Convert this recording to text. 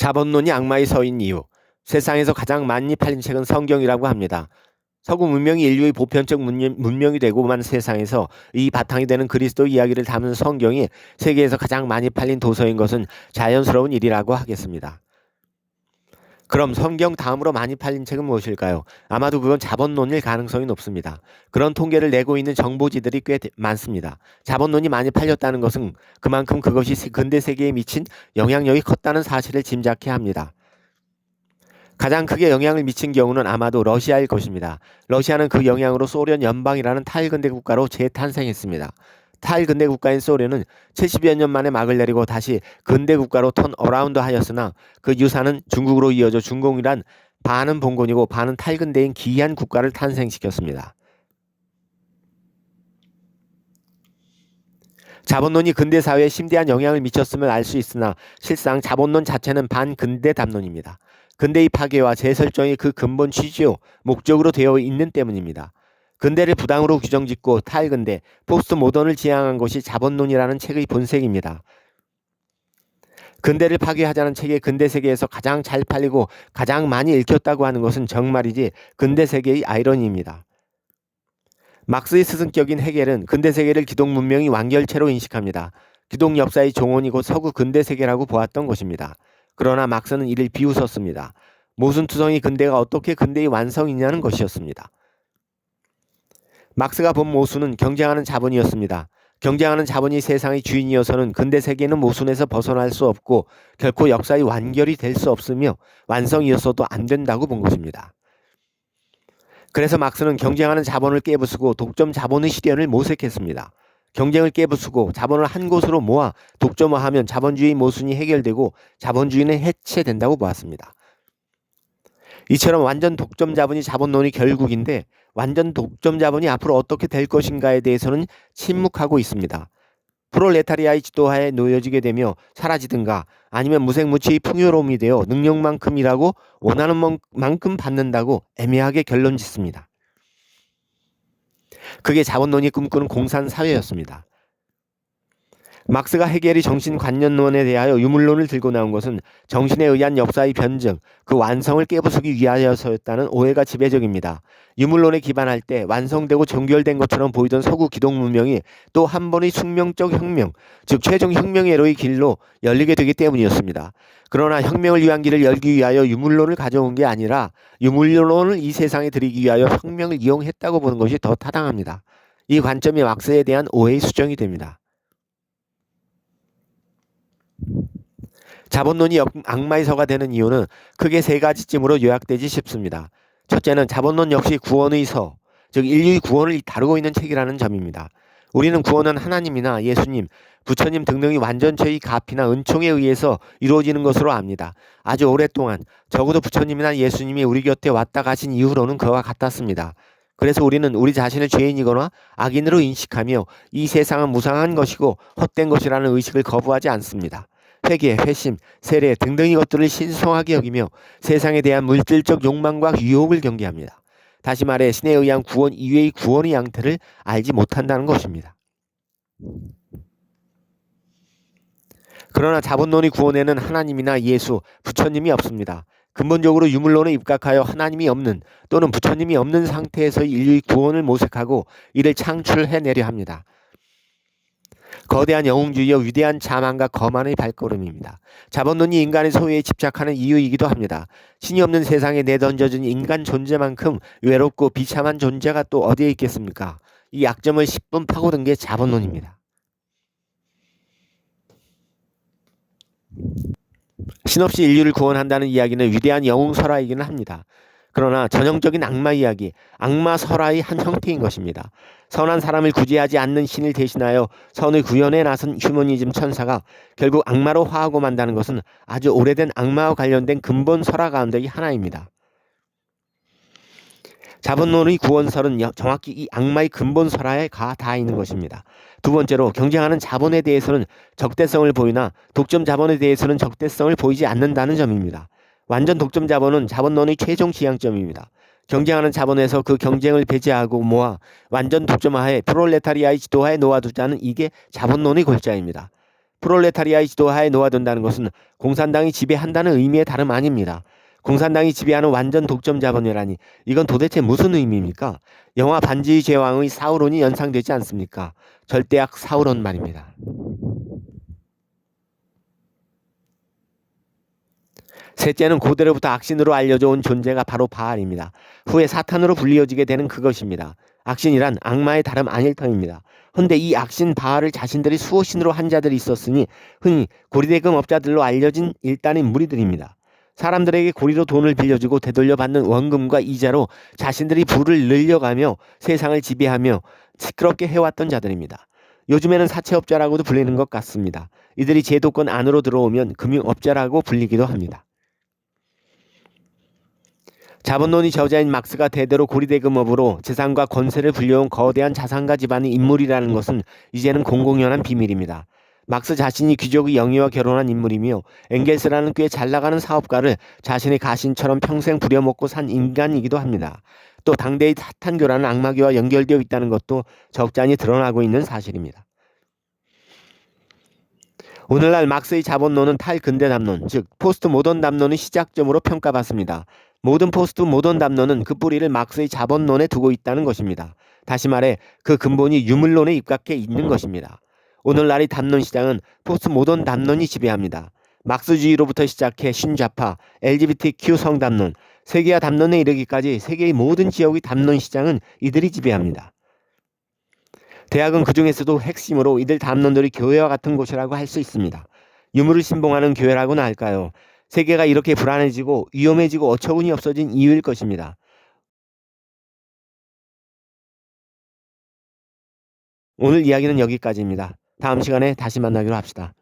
자본론이 악마의 서인 이유. 세상에서 가장 많이 팔린 책은 성경이라고 합니다. 서구 문명이 인류의 보편적 문명이 되고만 세상에서 이 바탕이 되는 그리스도 이야기를 담은 성경이 세계에서 가장 많이 팔린 도서인 것은 자연스러운 일이라고 하겠습니다. 그럼 성경 다음으로 많이 팔린 책은 무엇일까요? 아마도 그건 자본론일 가능성이 높습니다. 그런 통계를 내고 있는 정보지들이 꽤 많습니다. 자본론이 많이 팔렸다는 것은 그만큼 그것이 근대 세계에 미친 영향력이 컸다는 사실을 짐작케 합니다. 가장 크게 영향을 미친 경우는 아마도 러시아일 것입니다. 러시아는 그 영향으로 소련 연방이라는 탈근대 국가로 재탄생했습니다. 탈근대 국가인 소련은 70여 년 만에 막을 내리고 다시 근대 국가로 턴 어라운드 하였으나 그 유산은 중국으로 이어져 중공이란 반은 봉건이고 반은 탈근대인 기이한 국가를 탄생시켰습니다. 자본론이 근대 사회에 심대한 영향을 미쳤음을 알 수 있으나 실상 자본론 자체는 반근대 담론입니다. 근대의 파괴와 재설정이 그 근본 취지요 목적으로 되어 있는 때문입니다. 근대를 부당으로 규정짓고 탈근대, 포스트 모던을 지향한 것이 자본론이라는 책의 본색입니다. 근대를 파괴하자는 책이 근대 세계에서 가장 잘 팔리고 가장 많이 읽혔다고 하는 것은 정말이지 근대 세계의 아이러니입니다. 막스의 스승격인 헤겔은 근대 세계를 기독 문명이 완결체로 인식합니다. 기독 역사의 종언이고 서구 근대 세계라고 보았던 것입니다. 그러나 막스는 이를 비웃었습니다. 모순투성이 근대가 어떻게 근대의 완성이냐는 것이었습니다. 막스가 본 모순은 경쟁하는 자본이었습니다. 경쟁하는 자본이 세상의 주인이어서는 근대 세계는 모순에서 벗어날 수 없고 결코 역사의 완결이 될 수 없으며 완성이었어도 안 된다고 본 것입니다. 그래서 막스는 경쟁하는 자본을 깨부수고 독점 자본의 실현을 모색했습니다. 경쟁을 깨부수고 자본을 한 곳으로 모아 독점화하면 자본주의 모순이 해결되고 자본주의는 해체된다고 보았습니다. 이처럼 완전 독점 자본이 자본론의 결국인데 완전 독점 자본이 앞으로 어떻게 될 것인가에 대해서는 침묵하고 있습니다. 프롤레타리아의 지도하에 놓여지게 되며 사라지든가 아니면 무색무취의 풍요로움이 되어 능력만큼 일하고 원하는 만큼 받는다고 애매하게 결론 짓습니다. 그게 자본론이 꿈꾸는 공산사회였습니다. 막스가 헤겔의 정신관념론에 대하여 유물론을 들고 나온 것은 정신에 의한 역사의 변증, 그 완성을 깨부수기 위하여서였다는 오해가 지배적입니다. 유물론에 기반할 때 완성되고 종결된 것처럼 보이던 서구 기독 문명이 또 한 번의 숙명적 혁명, 즉 최종 혁명의 에로의 길로 열리게 되기 때문이었습니다. 그러나 혁명을 위한 길을 열기 위하여 유물론을 가져온 게 아니라 유물론을 이 세상에 들이기 위하여 혁명을 이용했다고 보는 것이 더 타당합니다. 이 관점이 막스에 대한 오해의 수정이 됩니다. 자본론이 악마의 서가 되는 이유는 크게 세 가지쯤으로 요약되지 싶습니다. 첫째는 자본론 역시 구원의 서, 즉 인류의 구원을 다루고 있는 책이라는 점입니다. 우리는 구원은 하나님이나 예수님, 부처님 등등의 완전체의 가피나 은총에 의해서 이루어지는 것으로 압니다. 아주 오랫동안 적어도 부처님이나 예수님이 우리 곁에 왔다 가신 이후로는 그와 같았습니다. 그래서 우리는 우리 자신을 죄인이거나 악인으로 인식하며 이 세상은 무상한 것이고 헛된 것이라는 의식을 거부하지 않습니다. 회개, 회심, 세례 등등의 것들을 신성하게 여기며 세상에 대한 물질적 욕망과 유혹을 경계합니다. 다시 말해 신에 의한 구원 이외의 구원의 양태를 알지 못한다는 것입니다. 그러나 자본론의 구원에는 하나님이나 예수, 부처님이 없습니다. 근본적으로 유물론에 입각하여 하나님이 없는 또는 부처님이 없는 상태에서 인류의 구원을 모색하고 이를 창출해내려 합니다. 거대한 영웅주의와 위대한 자만과 거만의 발걸음입니다. 자본론이 인간의 소유에 집착하는 이유이기도 합니다. 신이 없는 세상에 내던져진 인간 존재만큼 외롭고 비참한 존재가 또 어디에 있겠습니까? 이 약점을 10분 파고든 게 자본론입니다. 신없이 인류를 구원한다는 이야기는 위대한 영웅 설화이기는 합니다. 그러나 전형적인 악마 이야기, 악마 설화의 한 형태인 것입니다. 선한 사람을 구제하지 않는 신을 대신하여 선을 구현해 나선 휴머니즘 천사가 결국 악마로 화하고 만다는 것은 아주 오래된 악마와 관련된 근본 설화 가운데의 하나입니다. 자본론의 구원설은 정확히 이 악마의 근본 설화에 다 있는 것입니다. 두 번째로 경쟁하는 자본에 대해서는 적대성을 보이나 독점 자본에 대해서는 적대성을 보이지 않는다는 점입니다. 완전 독점 자본은 자본론의 최종 지향점입니다. 경쟁하는 자본에서 그 경쟁을 배제하고 모아 완전 독점하에 프롤레타리아의 지도하에 놓아두자는 이게 자본론의 골자입니다. 프롤레타리아의 지도하에 놓아둔다는 것은 공산당이 지배한다는 의미의 다름 아닙니다. 공산당이 지배하는 완전 독점 자본이라니 이건 도대체 무슨 의미입니까? 영화 반지의 제왕의 사우론이 연상되지 않습니까? 절대악 사우론 말입니다. 셋째는 고대로부터 악신으로 알려져 온 존재가 바로 바알입니다. 후에 사탄으로 불리워지게 되는 그것입니다. 악신이란 악마의 다름 아닐 터입니다. 헌데 이 악신 바알을 자신들이 수호신으로 한 자들이 있었으니 흔히 고리대금 업자들로 알려진 일단의 무리들입니다. 사람들에게 고리로 돈을 빌려주고 되돌려 받는 원금과 이자로 자신들이 부를 늘려가며 세상을 지배하며 시끄럽게 해왔던 자들입니다. 요즘에는 사채업자라고도 불리는 것 같습니다. 이들이 제도권 안으로 들어오면 금융업자라고 불리기도 합니다. 자본론이 저자인 막스가 대대로 고리대금업으로 재산과 권세를 불려온 거대한 자산가 집안의 인물이라는 것은 이제는 공공연한 비밀입니다. 막스 자신이 귀족의 영예와 결혼한 인물이며 엥겔스라는 꽤 잘나가는 사업가를 자신의 가신처럼 평생 부려먹고 산 인간이기도 합니다. 또 당대의 사탄교라는 악마교와 연결되어 있다는 것도 적잖이 드러나고 있는 사실입니다. 오늘날 막스의 자본론은 탈근대 담론, 즉 포스트 모던 담론의 시작점으로 평가받습니다. 모든 포스트 모던 담론은 그 뿌리를 막스의 자본론에 두고 있다는 것입니다. 다시 말해 그 근본이 유물론에 입각해 있는 것입니다. 오늘날의 담론 시장은 포스트 모던 담론이 지배합니다. 막스주의로부터 시작해 신좌파, LGBTQ 성담론, 세계화 담론에 이르기까지 세계의 모든 지역의 담론 시장은 이들이 지배합니다. 대학은 그 중에서도 핵심으로 이들 담론들이 교회와 같은 곳이라고 할 수 있습니다. 유물을 신봉하는 교회라고나 할까요? 세계가 이렇게 불안해지고 위험해지고 어처구니 없어진 이유일 것입니다. 오늘 이야기는 여기까지입니다. 다음 시간에 다시 만나기로 합시다.